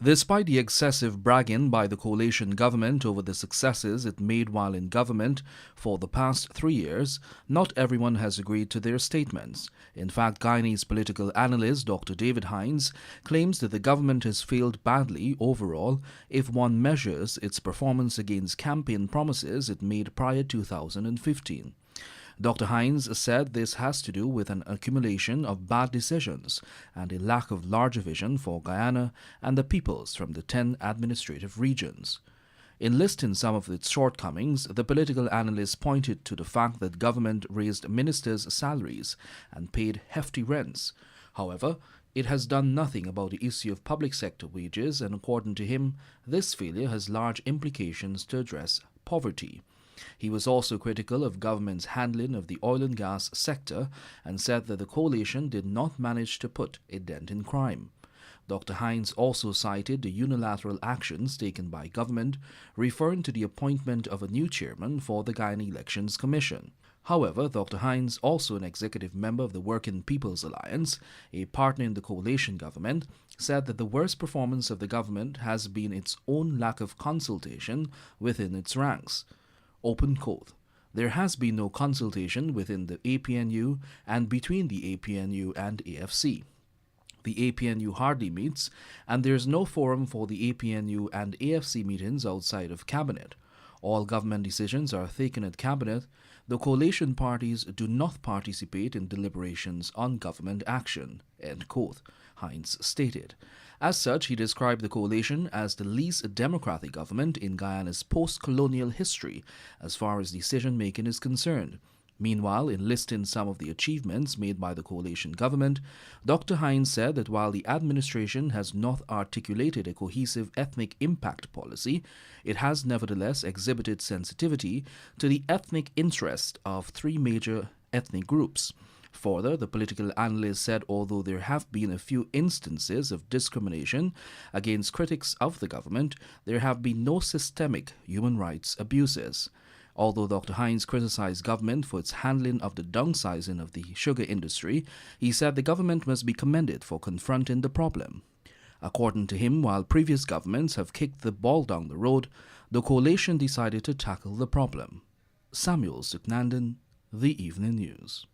Despite the excessive bragging by the coalition government over the successes it made while in government for the past 3 years, not everyone has agreed to their statements. In fact, Guinea's political analyst Dr. David Hines claims that the government has failed badly overall if one measures its performance against campaign promises it made prior to 2015. Dr. Hines said this has to do with an accumulation of bad decisions and a lack of larger vision for Guyana and the peoples from the 10 administrative regions. In listing some of its shortcomings, the political analyst pointed to the fact that government raised ministers' salaries and paid hefty rents. However, it has done nothing about the issue of public sector wages, and according to him, this failure has large implications to address poverty. He was also critical of government's handling of the oil and gas sector and said that the coalition did not manage to put a dent in crime. Dr. Hines also cited the unilateral actions taken by government, referring to the appointment of a new chairman for the Guyana Elections Commission. However, Dr. Hines, also an executive member of the Working People's Alliance, a partner in the coalition government, said that the worst performance of the government has been its own lack of consultation within its ranks. Open quote. There has been no consultation within the APNU and between the APNU and AFC. The APNU hardly meets, and there is no forum for the APNU and AFC meetings outside of Cabinet. All government decisions are taken at Cabinet. The coalition parties do not participate in deliberations on government action, end quote, Hines stated. As such, he described the coalition as the least democratic government in Guyana's post-colonial history as far as decision-making is concerned. Meanwhile, in listing some of the achievements made by the coalition government, Dr. Hines said that while the administration has not articulated a cohesive ethnic impact policy, it has nevertheless exhibited sensitivity to the ethnic interest of 3 major ethnic groups. Further, the political analyst said although there have been a few instances of discrimination against critics of the government, there have been no systemic human rights abuses. Although Dr. Hines criticized government for its handling of the downsizing of the sugar industry, he said the government must be commended for confronting the problem. According to him, while previous governments have kicked the ball down the road, the coalition decided to tackle the problem. Samuel Suknandon, The Evening News.